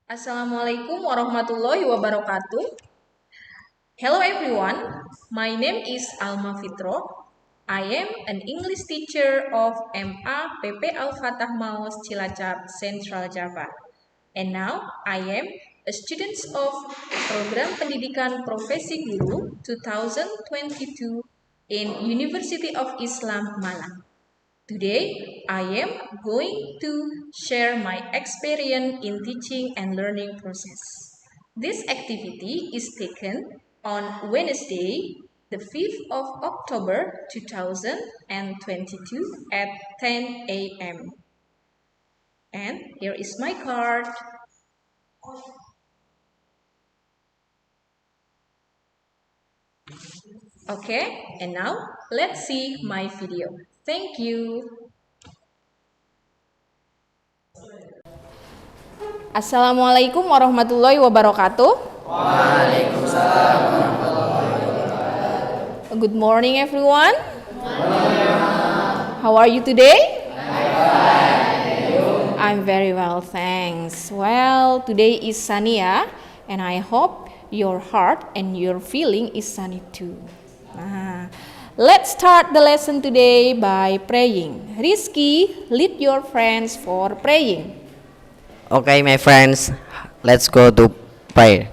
Assalamualaikum warahmatullahi wabarakatuh. Hello everyone, my name is Alma Fitro. I am an English teacher of MA PP Al-Fatah Maus Cilacap, Central Java. And now I am a student of Program Pendidikan Profesi Guru 2022 in University of Islam Malang. Today, I am going to share my experience in teaching and learning process. This activity is taken on Wednesday, the 5th of October 2022 at 10 a.m. And here is my card. Okay, and now let's see my video. Thank you. Assalamualaikum warahmatullahi wabarakatuh. Waalaikumsalam. Good morning, everyone. How are you today? I'm very well, thanks. Well, today is sunny, and I hope your heart and your feeling is sunny too. Let's start the lesson today by praying. Rizky, lead your friends for praying. Okay, my friends, let's go to pray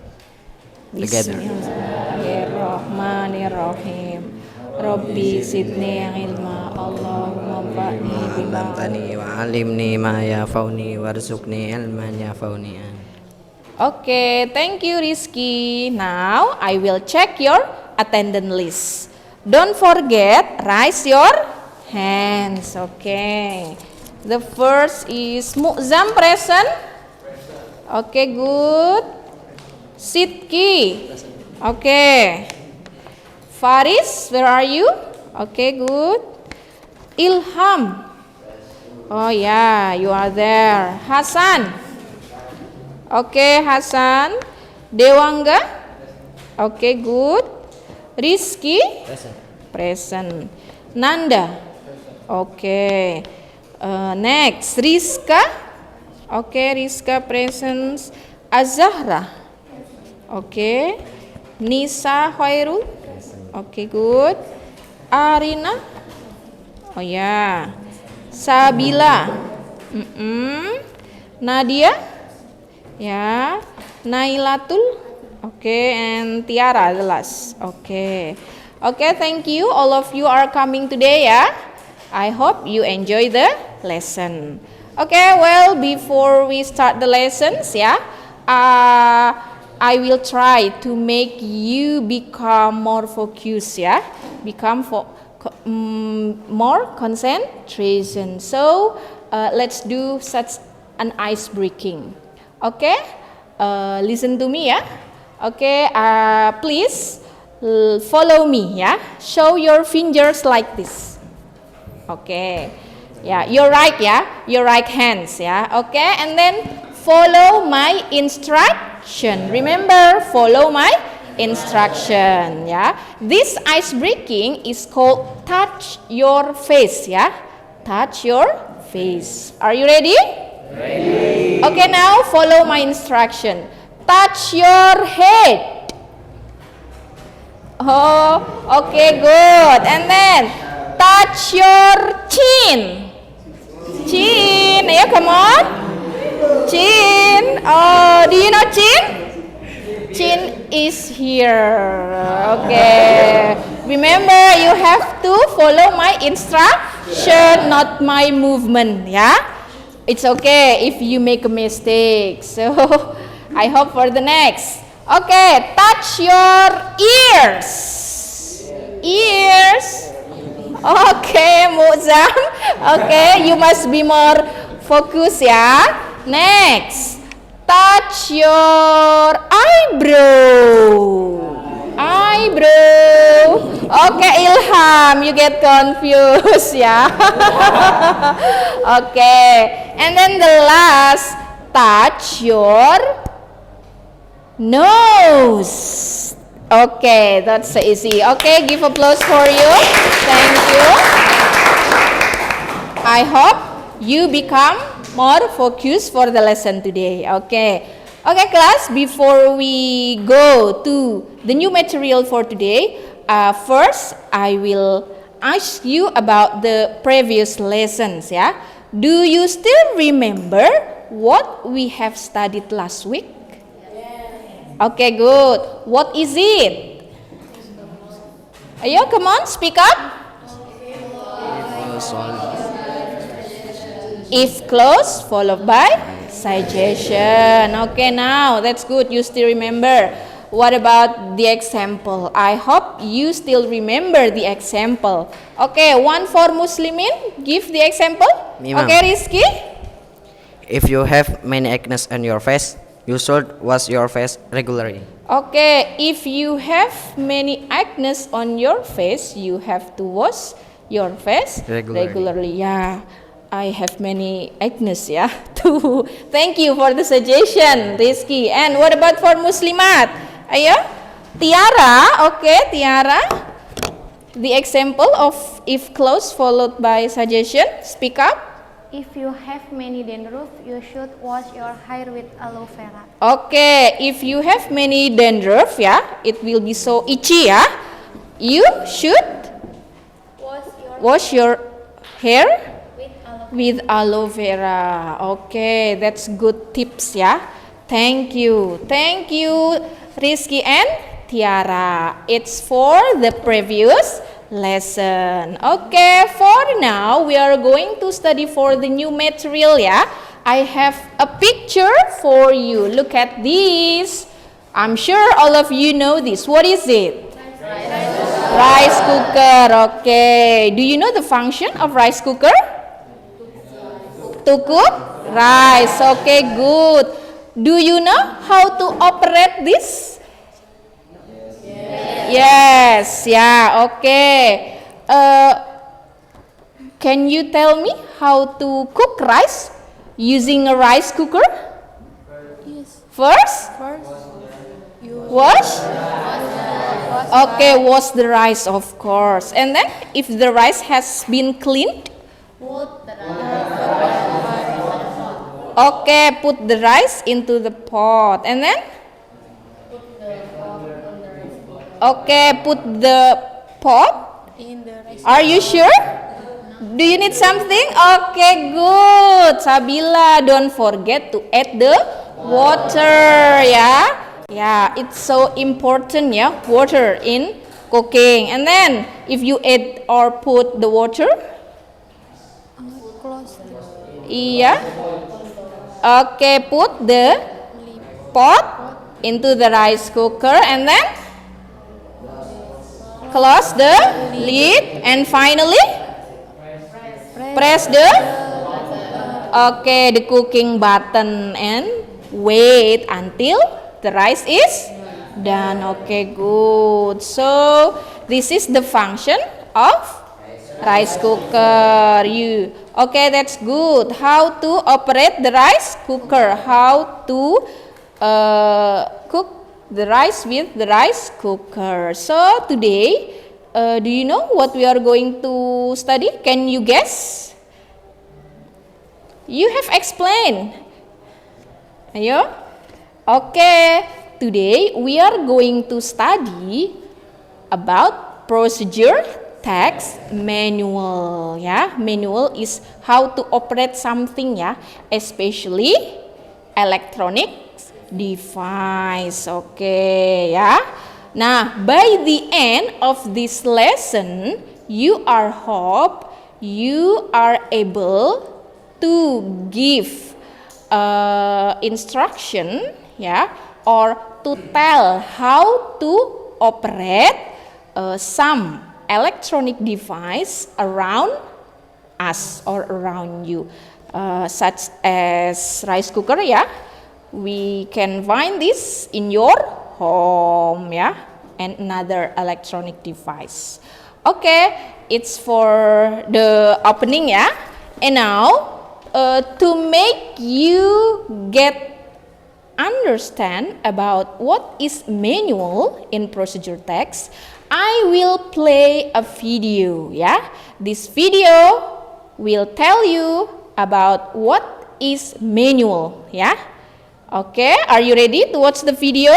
together. Bismillahirrahmanirrahim. Rabbi zidni ilma, Allahumma fa'ni bima Bantani wa alimni ma yafauni warzuqni ilman yafauni. Okay, thank you Rizky. Now I will check your attendance list. Don't forget, raise your hands. Okay. The first is Mu'zam present. Okay, good. Sidki. Okay. Faris, where are you? Okay, good. Ilham. Oh yeah, you are there. Hasan. Okay, Hasan. Dewangga. Okay, good. Rizky. Present. Nanda. Okay. Next, Rizka. Okay, Rizka present. Azahra. Okay. Nisa Khairul. Okay, good. Arina. Oh yeah. Sabila. Nadia. Yeah. Nailatul. Okay, and Tiara the last. Okay. Okay, thank you. All of you are coming today, I hope you enjoy the lesson. Okay, well, before we start the lessons, I will try to make you become more focused, become more concentration. So let's do such an ice breaking. Okay, listen to me, Okay, please follow me, Show your fingers like this. Okay, your right, your right hands, Okay, and then follow my instruction. Remember, follow my instruction, This ice breaking is called touch your face, Touch your face. Are you ready? Ready. Okay, now follow my instruction. Touch your head. Oh, okay, good. And then touch your chin. Chin. Yeah, come on. Chin. Oh, do you know chin? Chin is here. Okay. Remember, you have to follow my instruction, not my movement. It's okay if you make a mistake. So, I hope for the next. Okay, touch your ears. Ears. Okay, Mu'zam. Okay, you must be more focused, Next, touch your eyebrow. Eyebrow. Okay, Ilham, you get confused, Okay, and then the last, touch your nose. Okay, that's easy. Okay, give applause for you. Thank you. I hope you become more focused for the lesson today. Okay. Okay, class, before we go to the new material for today, first I will ask you about the previous lessons, yeah. Do you still remember what we have studied last week? Okay, good. What is it? Ayo, come on, speak up. If close, followed by suggestion. Okay, now that's good. You still remember. What about the example? I hope you still remember the example. Okay, one for Muslimin. Give the example. Me, ma'am. Okay, Rizky. If you have many acne on your face, you should wash your face regularly. Okay, if you have many acne on your face, you have to wash your face regularly. Yeah, I have many acne, yeah, too. Thank you for the suggestion, Rizky. And what about for Muslimat? Ayo, Tiara. Okay, Tiara. The example of if close followed by suggestion. Speak up. If you have many dandruff, you should wash your hair with aloe vera. Okay, if you have many dandruff, yeah, it will be so itchy, yeah. You should wash your hair with aloe vera. Okay, that's good tips, yeah. Thank you, Rizky and Tiara. It's for the previous lesson. Okay, for now we are going to study for the new material, yeah. I have a picture for you. Look at this. I'm sure all of you know this. What is it? Rice cooker. Okay, do you know the function of rice cooker? To cook rice. Okay, good. Do you know how to operate this? Yes, yeah, okay. Can you tell me how to cook rice using a rice cooker? Yes. First, wash. Okay, wash the rice, of course. And then, if the rice has been cleaned, okay, put the rice into the pot. And then, okay, put the pot In the rice. Are you sure? Do you need something? Okay, good. Sabila, don't forget to add the water, yeah? Yeah, it's so important, yeah, water in cooking. And then, if you add or put the water, Close the yeah. Okay, put the pot into the rice cooker and then close the lid and finally press the cooking button and wait until the rice is done. Okay, good. So this is the function of rice cooker. Okay, that's good. How to operate the rice cooker? How to cook the rice with the rice cooker. So today, do you know what we are going to study? Can you guess? You have explained. Ayo. Okay, today we are going to study about procedure text manual. Yeah, manual is how to operate something, yeah, especially electronic device. Okay, yeah. Nah, by the end of this lesson, you are able to give instruction, yeah, or to tell how to operate some electronic device around us or around you, such as rice cooker, yeah. We can find this in your home, yeah, and another electronic device. Okay, it's for the opening, yeah. And now, to make you understand about what is manual in procedure text, I will play a video, yeah. This video will tell you about what is manual, yeah. Okay, are you ready to watch the video?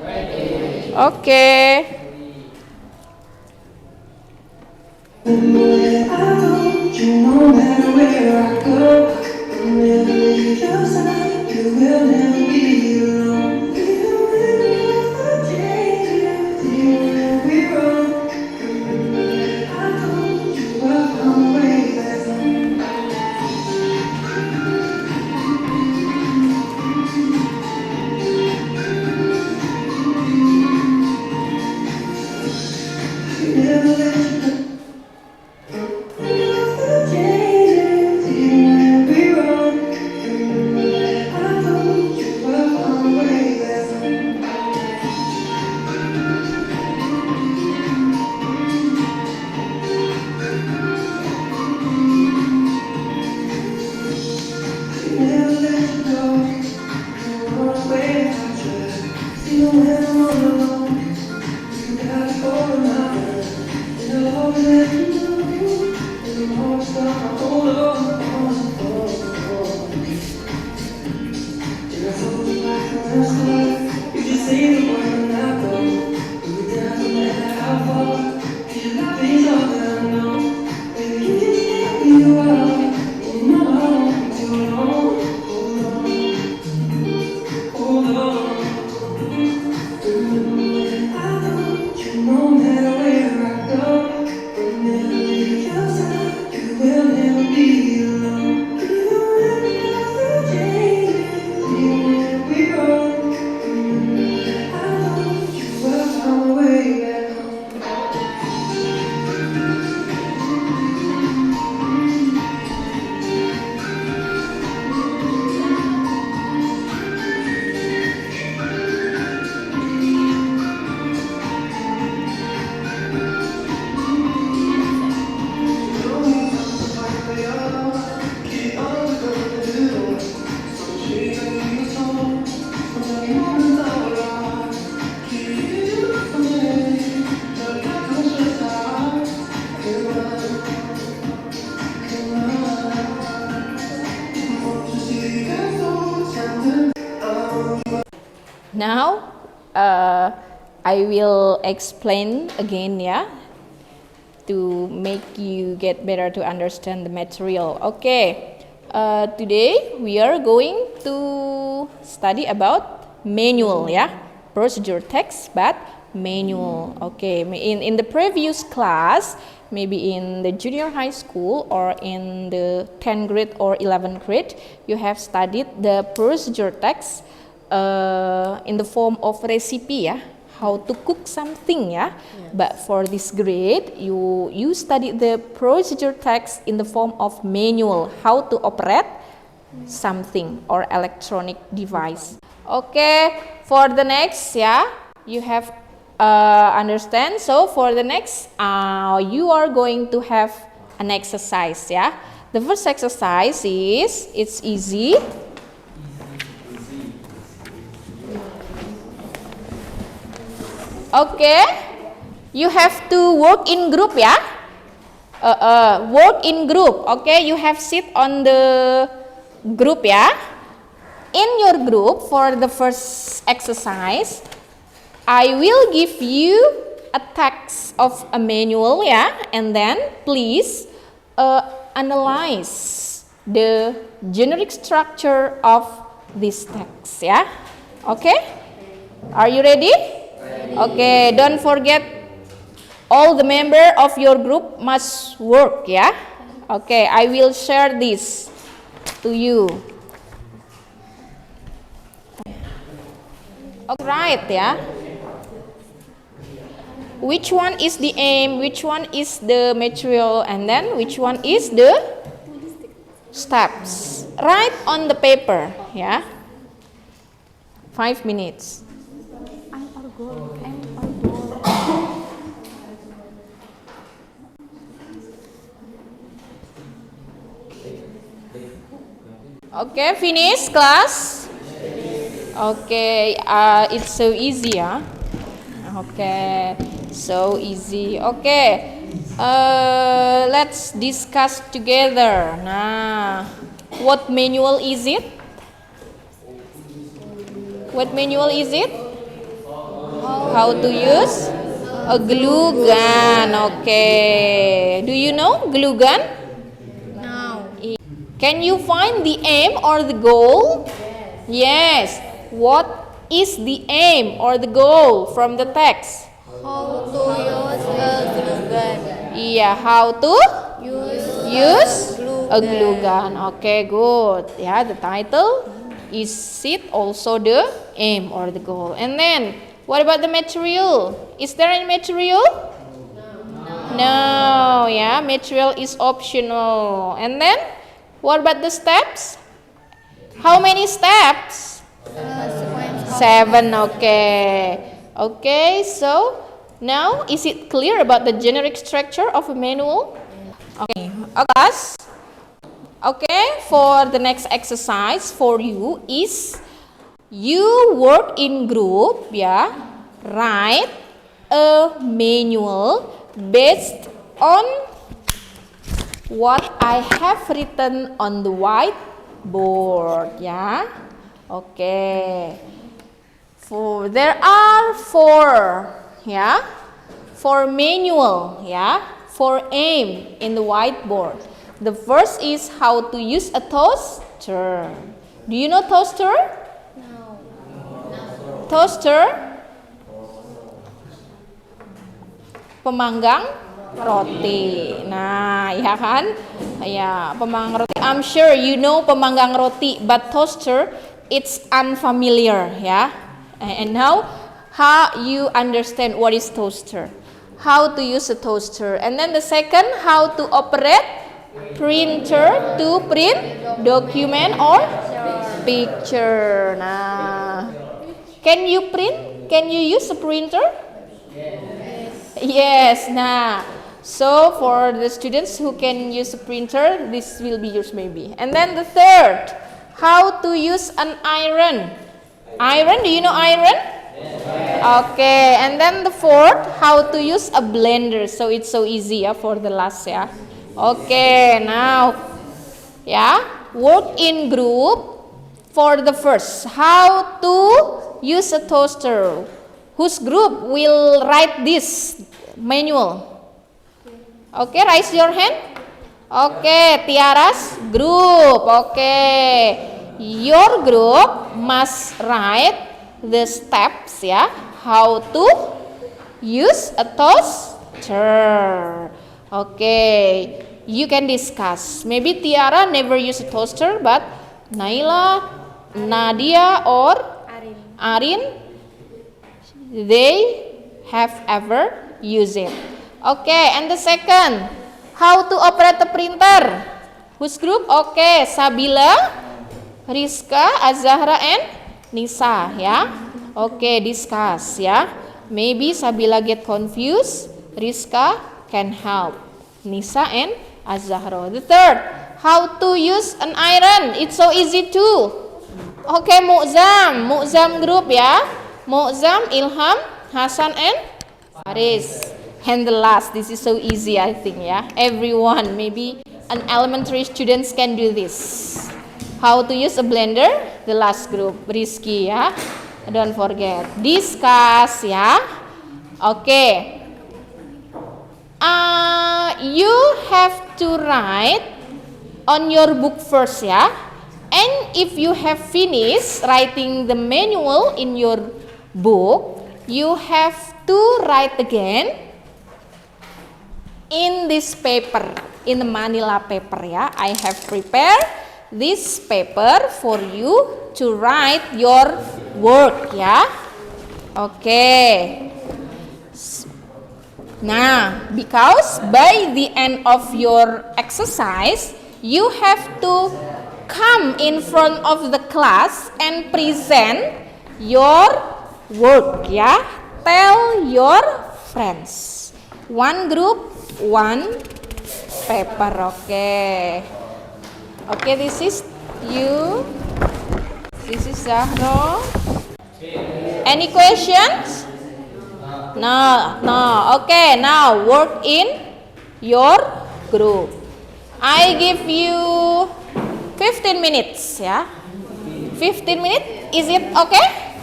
Ready. Okay. Now, I will explain again, yeah, to make you get better to understand the material. Okay, today we are going to study about manual, yeah, procedure text, but manual. Okay, in the previous class, maybe in the junior high school or in the 10th grade or 11th grade, you have studied the procedure text in the form of recipe, yeah, how to cook something, yeah. Yes. But for this grade, you study the procedure text in the form of manual, how to operate something or electronic device. Okay, for the next, yeah, you have understand. So for the next, you are going to have an exercise, yeah. The first exercise is, it's easy. Okay, you have to work in group, yeah. Work in group. Okay, you have sit on the group, yeah. In your group, for the first exercise, I will give you a text of a manual, yeah, and then please analyze the generic structure of this text, yeah. Okay, are you ready? Okay, don't forget all the member of your group must work, yeah? Okay, I will share this to you. Okay, right, yeah? Which one is the aim, which one is the material, and then which one is the steps? Write on the paper, yeah? 5 minutes. Okay, finish class. Okay, it's so easy, yeah. Okay, so easy. Okay, let's discuss together. Nah, what manual is it? What manual is it? How to use a glue gun. Okay. Do you know glue gun? No. Can you find the aim or the goal? Yes. What is the aim or the goal from the text? How to use a glue gun. Yeah, how to use glue a glue gun. Okay, good. Yeah, the title is it also the aim or the goal. And then, what about the material? Is there any material? No, yeah, material is optional. And then, what about the steps? How many steps? 7, okay. Okay, so now is it clear about the generic structure of a manual? Okay, class. Okay, for the next exercise for you is you work in group, yeah. Write a manual based on what I have written on the whiteboard, yeah. Okay. There are 4, yeah, 4 manual, yeah, 4 aim in the whiteboard. The first is how to use a toaster. Do you know toaster? No. Toaster? Pemanggang roti. Nah, ya kan? Ya, pemanggang roti. I'm sure you know pemanggang roti, but toaster it's unfamiliar, ya. And now, how you understand what is toaster? How to use a toaster? And then the second, how to operate printer to print document or picture. Nah, can you print? Can you use a printer? Yes. Nah, so for the students who can use a printer, this will be yours maybe. And then the third, how to use an iron. Iron, do you know iron? Okay, and then the fourth, how to use a blender. So it's so easy, yeah, for the last, yeah. Okay, now, yeah, work in group for the first. How to use a toaster. Whose group will write this manual? Okay, raise your hand. Okay, Tiara's group. Okay, your group must write the steps, ya, how to use a toaster. Okay, you can discuss. Maybe Tiara never use a toaster, but Naila, Nadia, or Arin, they have ever used it. Okay, and the second, how to operate a printer. Whose group? Okay, Sabila, Rizka, Azahra, and Nisa, ya. Okay, discuss, ya. Maybe Sabila get confused, Rizka can help Nisa and Azahra. The third, how to use an iron. It's so easy too. Okay, Mu'zam group, ya. Mu'zam, Ilham, Hasan, and Faris. And the last, this is so easy, I think, ya. Everyone, maybe an elementary students can do this. How to use a blender, the last group, Rizky, ya. Don't forget. Discuss, ya. Okay. You have to write on your book first, ya. And if you have finished writing the manual in your book, you have to write again in this paper, in the manila paper, ya. I have prepared this paper for you to write your work, ya. Okay. Nah, because by the end of your exercise, you have to come in front of the class and present your work, ya. Tell your friends. One group, one paper, okay. Okay, this is you. This is Zahra. Any questions? No. Okay, now work in your group. I give you 15 minutes, ya. 15 minutes, is it okay?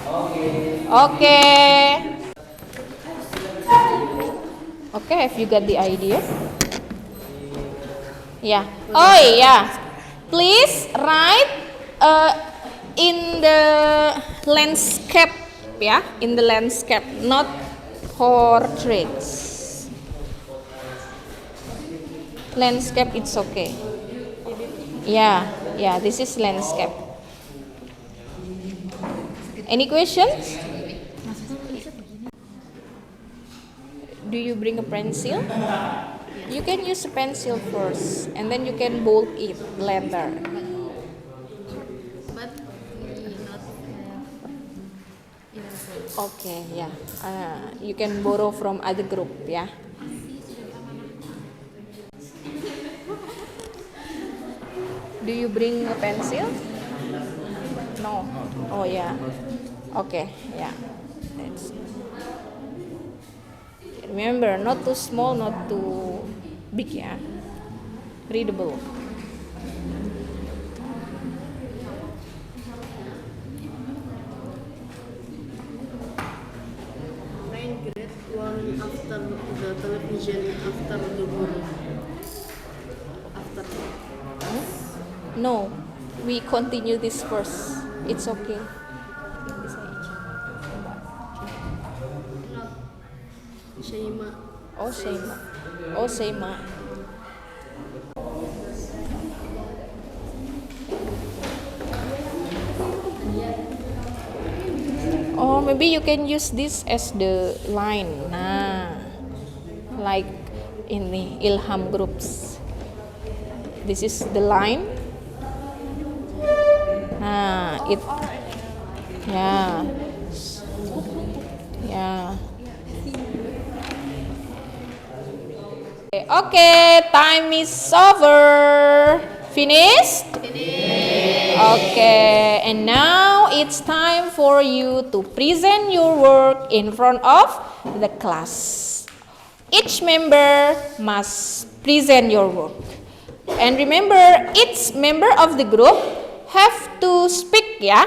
Okay. Okay, have you got the idea? Yeah. Oh yeah. Please write in the landscape, yeah, in the landscape, not portraits. Landscape, it's okay. Yeah, yeah, this is landscape. Any questions? Do you bring a pencil? You can use a pencil first, and then you can bold it later. But we not Okay, yeah. You can borrow from other group, yeah. Do you bring a pencil? No. Oh yeah. Okay, yeah. That's Remember, not too small, not too big, yeah. Readable. rank grade one after the television after the guru. After No, we continue this first. It's okay. Shaima. Oh, Seima. Oh, Seima. Oh, maybe you can use this as the line. Nah, like in the Ilham groups. This is the line. Nah, it. Yeah. Yeah. Okay, time is over. Finished? Okay, and now it's time for you to present your work in front of the class. Each member must present your work. And remember, each member of the group have to speak, yeah?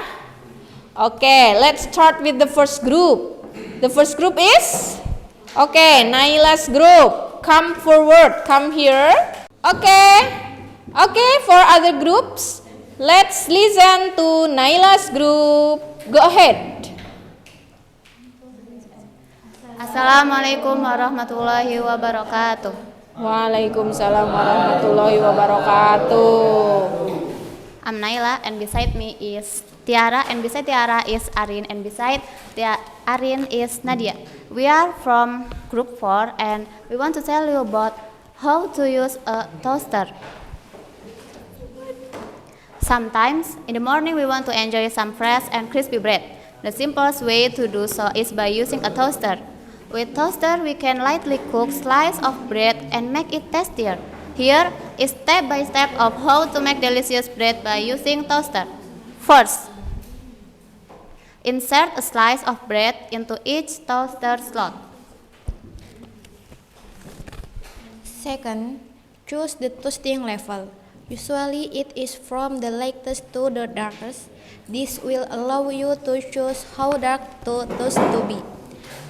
Okay, let's start with the first group. The first group is? Okay, Naila's group. Come forward, come here. Okay, for other groups, let's listen to Naila's group. Go ahead. Assalamualaikum warahmatullahi wabarakatuh. Waalaikumsalam warahmatullahi wabarakatuh. I'm Naila, and beside me is Tiara, and beside Tiara is Arin, and beside Arin is Nadia. We are from group 4, and we want to tell you about how to use a toaster. Sometimes in the morning we want to enjoy some fresh and crispy bread. The simplest way to do so is by using a toaster. With toaster we can lightly cook slice of bread and make it tastier. Here is step by step of how to make delicious bread by using toaster. First, insert a slice of bread into each toaster slot. Second, choose the toasting level. Usually it is from the lightest to the darkest. This will allow you to choose how dark to toast to be.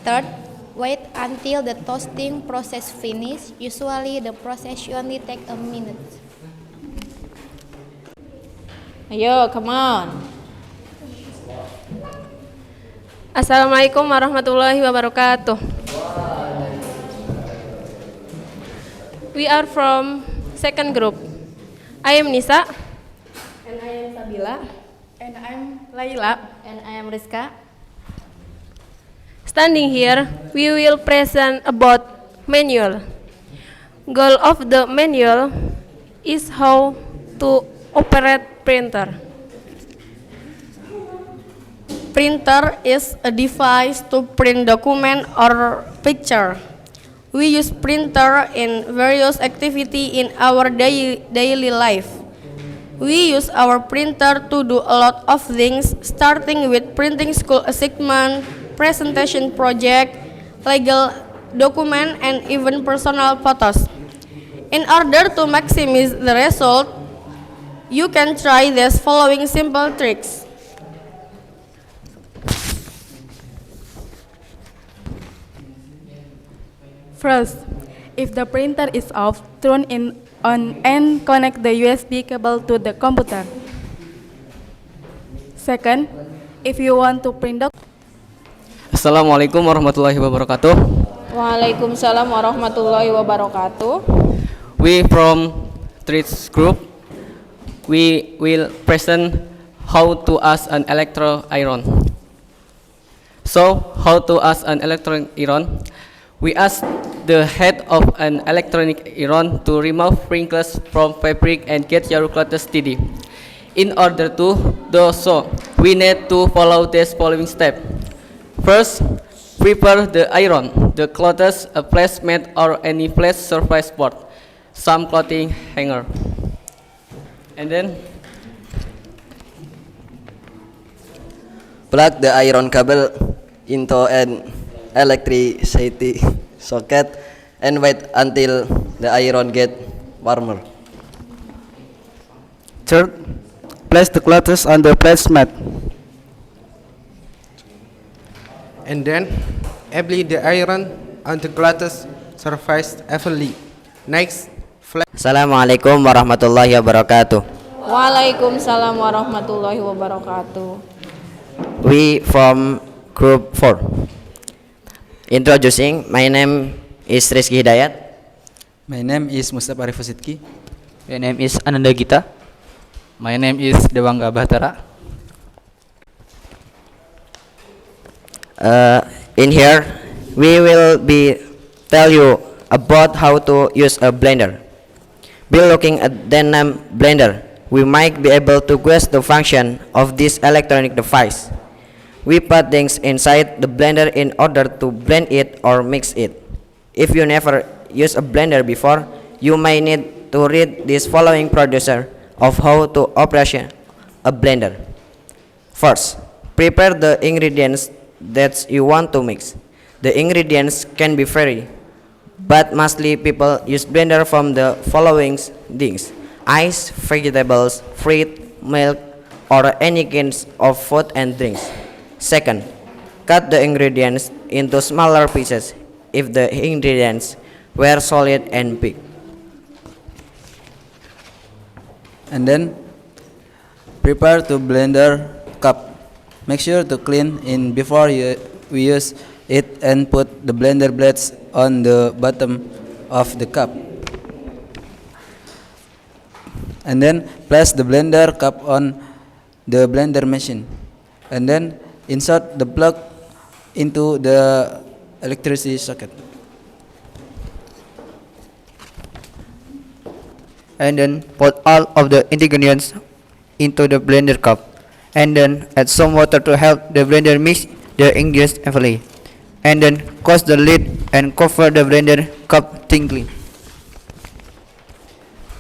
Third, wait until the toasting process finishes. Usually the process only takes a minute. Ayo, come on. Assalamualaikum warahmatullahi wabarakatuh. We are from second group. I am Nisa. And I am Sabila. And I'm Laila. And I am Rizka. Standing here, we will present about manual. Goal of the manual is how to operate printer. Printer is a device to print document or picture. We use printer in various activity in our daily life. We use our printer to do a lot of things, starting with printing school assignment, presentation project, legal document, and even personal photos. In order to maximize the result, you can try these following simple tricks. First, if the printer is off, turn it on and connect the USB cable to the computer. Second, if you want to print document, Assalamualaikum warahmatullahi wabarakatuh. Waalaikumsalam warahmatullahi wabarakatuh. We from Trades Group, we will present how to ask an electro iron. So, how to ask an electronic iron? We ask the head of an electronic iron to remove wrinkles from fabric and get your clothes steady. In order to do so, we need to follow this following step. First, prepare the iron, the clothes, a placemat or any flat surface board, some clothing hanger. And then plug the iron cable into an electricity socket and wait until the iron get warmer. Third, place the clothes on the placemat. And then apply the iron on the clothes surface evenly. Next, Assalamualaikum warahmatullahi wabarakatuh. Waalaikumsalam warahmatullahi wabarakatuh. We from Group 4. Introducing, my name is Rizky Hidayat. My name is Mustafa Arif Sidki. My name is Ananda Gita. My name is Dewangga Bahtara. In here, we will tell you about how to use a blender. By looking at the name blender, we might be able to guess the function of this electronic device. We put things inside the blender in order to blend it or mix it. If you never used a blender before, you may need to read this following producer of how to operate a blender. First, prepare the ingredients that you want to mix. The ingredients can be varied, but mostly people use blender from the following things: ice, vegetables, fruit, milk, or any kinds of food and drinks. Second, cut the ingredients into smaller pieces if the ingredients were solid and big. And then prepare to blender cup. Make sure to clean in before we use it and put the blender blades on the bottom of the cup. And then place the blender cup on the blender machine. And then insert the plug into the electricity socket. And then put all of the ingredients into the blender cup, and then add some water to help the blender mix the ingredients evenly, and then close the lid and cover the blender cup tightly.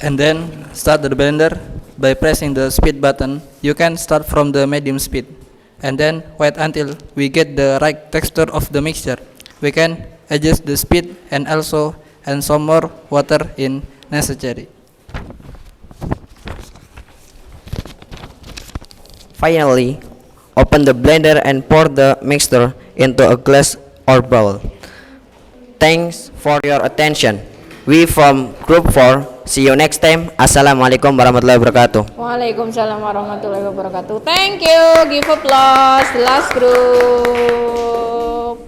And then start the blender by pressing the speed button. You can start from the medium speed and then wait until we get the right texture of the mixture. We can adjust the speed and also add some more water in necessary. Finally, open the blender and pour the mixture into a glass or bowl. Thanks for your attention. We from Group 4, see you next time. Assalamualaikum warahmatullahi wabarakatuh. Waalaikumsalam warahmatullahi wabarakatuh. Thank you. Give applause. The last group.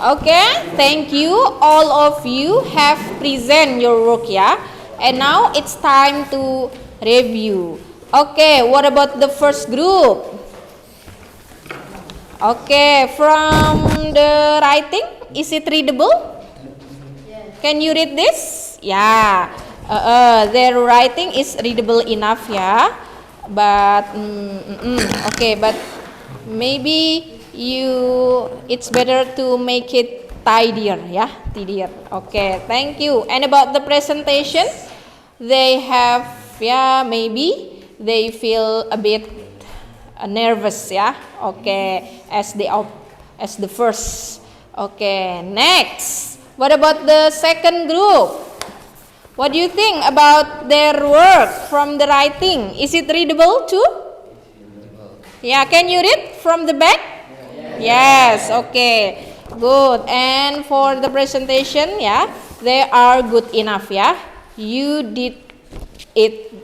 Okay, thank you. All of you have present your work, yeah. And now it's time to review. Okay, what about the first group? Okay, from the writing, is it readable? Can you read this? Yeah, their writing is readable enough, yeah. But okay, but maybe it's better to make it tidier, yeah, tidier. Okay, thank you. And about the presentation, they have, yeah, maybe they feel a bit nervous, yeah. Okay, as the first. Okay, next. What about the second group? What do you think about their work from the writing? Is it readable too? Yeah, can you read from the back? Yes, okay. Good. And for the presentation, yeah, they are good enough, yeah. You did it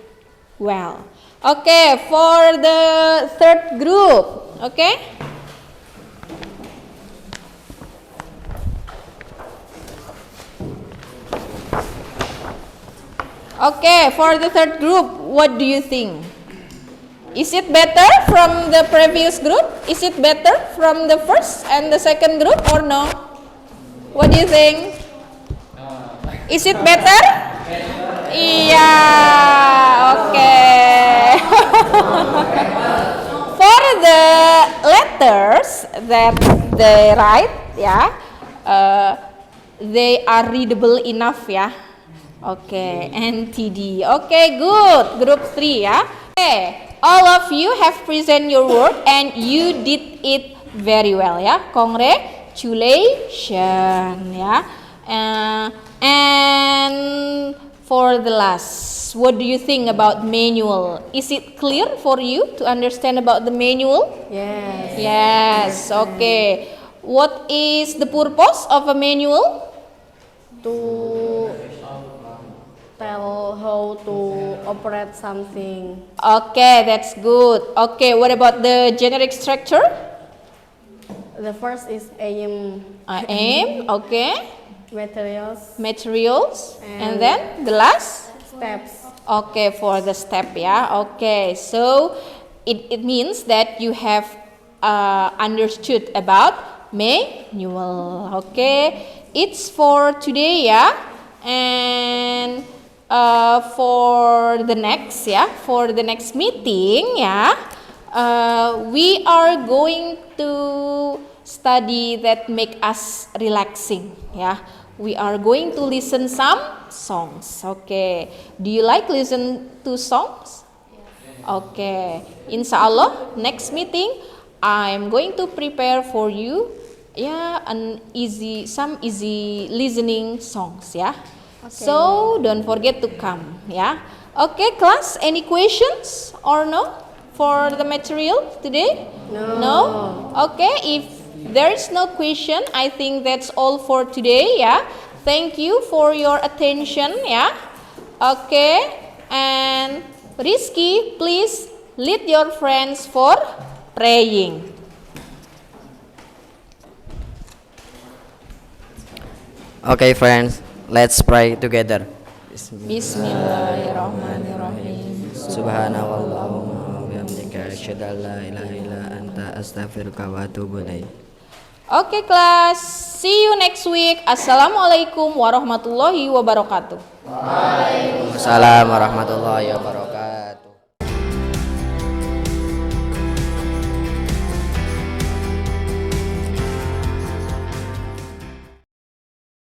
well. Okay, for the third group, okay? Okay, for the third group, what do you think? Is it better from the previous group? Is it better from the first and the second group or no? What do you think? Is it better? Yeah, okay. For the letters that they write, yeah, they are readable enough, yeah. Okay, NTD. Okay, good. Group 3, yeah. Okay, all of you have present your work and you did it very well, yeah. Congratulations, yeah. And for the last, what do you think about manual? Is it clear for you to understand about the manual? Yes. Yes. Okay. What is the purpose of a manual? To tell how to operate something. Okay, that's good. Okay, what about the generic structure? The first is aim. Aim, okay. Materials. And then the last? Steps. Okay, for the step, yeah. Okay, so it means that you have understood about manual. Okay, it's for today, yeah. And for the next, yeah, for the next meeting, yeah, we are going to study that make us relaxing, yeah. We are going to listen some songs. Okay, do you like listen to songs? Okay, inshallah next meeting I'm going to prepare for you, yeah, some easy listening songs, yeah. Okay. So don't forget to come, yeah. Okay, class, any questions or no for the material today? No? Okay, if there is no question, I think that's all for today, yeah. Thank you for your attention, yeah. Okay, and Rizky, please lead your friends for praying. Okay, friends, let's pray together. Bismillahirrahmanirrahim. Subhanallahumma wa bihamdika asyhadu an la ilaha illa anta astaghfiruka wa atubu ilaik. Okay, class. See you next week. Assalamualaikum warahmatullahi wabarakatuh. Waalaikumsalam warahmatullahi wabarakatuh.